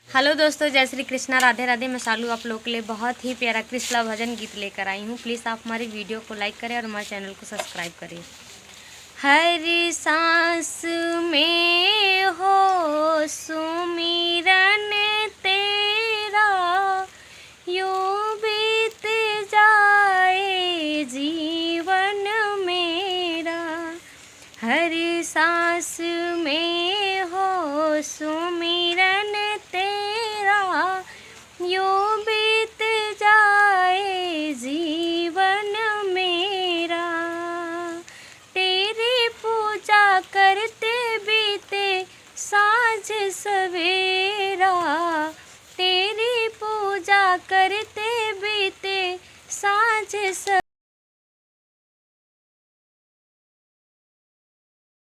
Hello दोस्तों, जय श्री कृष्णा, राधे राधे। मैं शालू आप लोग के लिए बहुत ही प्यारा कृष्णा भजन गीत लेकर आई हूँ। प्लीज़ आप हमारी वीडियो को लाइक करें और हमारे चैनल को सब्सक्राइब करें। हर सांस में हो सुमिरन तेरा, यूं बीत जाए जीवन मेरा। हर सांस में हो सुमिरन तेरा, यूं बीत जाए जीवन मेरा। तेरी पूजा करते बीते साँझ सवेरा, तेरी पूजा करते बीते साँझ सवेरा।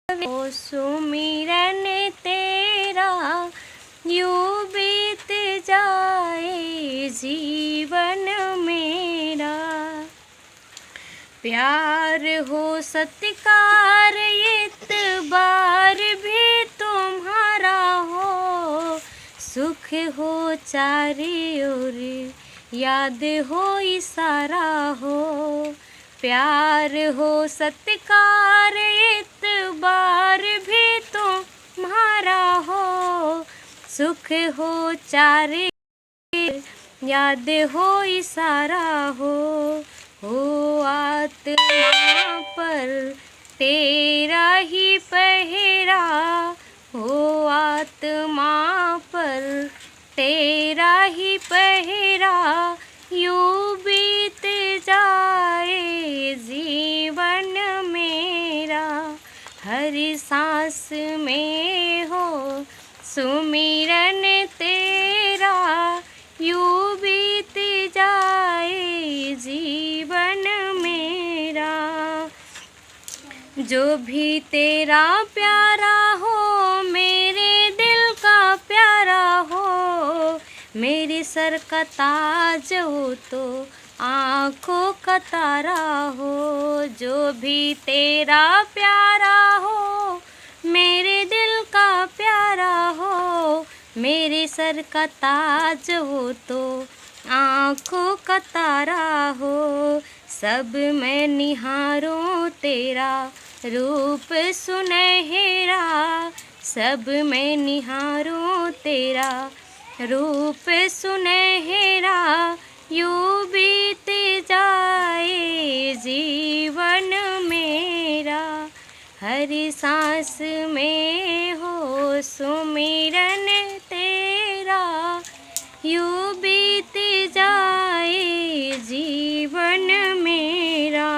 ओ सुमिरन तेरा, यूं बीत जाए जीवन मेरा। प्यार हो सत्कार इतबार भी तुम्हारा हो, सुख हो चारे ओर याद हो इशारा हो। प्यार हो सत्कार इतबार भी तुम्हारा हो, सुख हो चारे याद हो इशारा हो। आत्मा पर तेरा ही पहरा, हो आत्मा पर तेरा ही पहरा, यूं बीत जाए जीवन मेरा। हर सांस में हो सुमिरन तेरा, यूं बीत जाए जीवन मेरा। जो भी तेरा प्यारा हो मेरे दिल का प्यारा हो, मेरे सर का ताज हो तो आँखों का तारा हो। जो भी तेरा प्यारा हो मेरे दिल का प्यारा हो, मेरे सर का ताज हो तो आँखों का तारा हो। सब मैं निहारूं तेरा रूप सुनहरा, सब मैं निहारूं तेरा रूप सुनहरा, यूं बीत जाए जीवन मेरा। हर सांस में हो सुमिरन तेरा, यूं बीत जाए जीवन मेरा।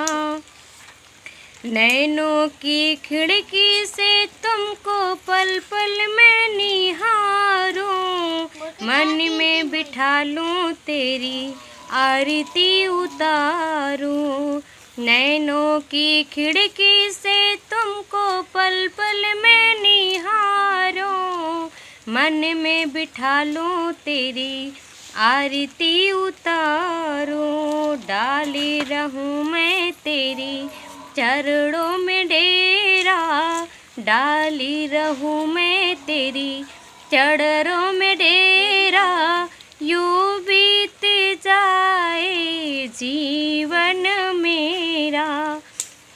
नैनों की खिड़की से तुमको पल पल मैं निहारूं, मन में बिठा लूं तेरी आरती उतारूं। नैनों की खिड़की से तुमको पल पल मैं निहारूं, मन में बिठा लूं तेरी आरती उतारूं। डाली रहूं मैं तेरी चरणों में डेरा, डाली रहूं मैं तेरी चरणों में डेरा, यूं बीत जाए जीवन मेरा,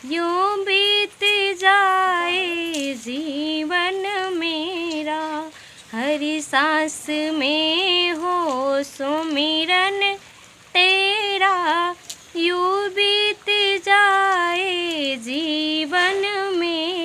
यूं बीत जाए जीवन मेरा। हर सांस में हो सुमिरन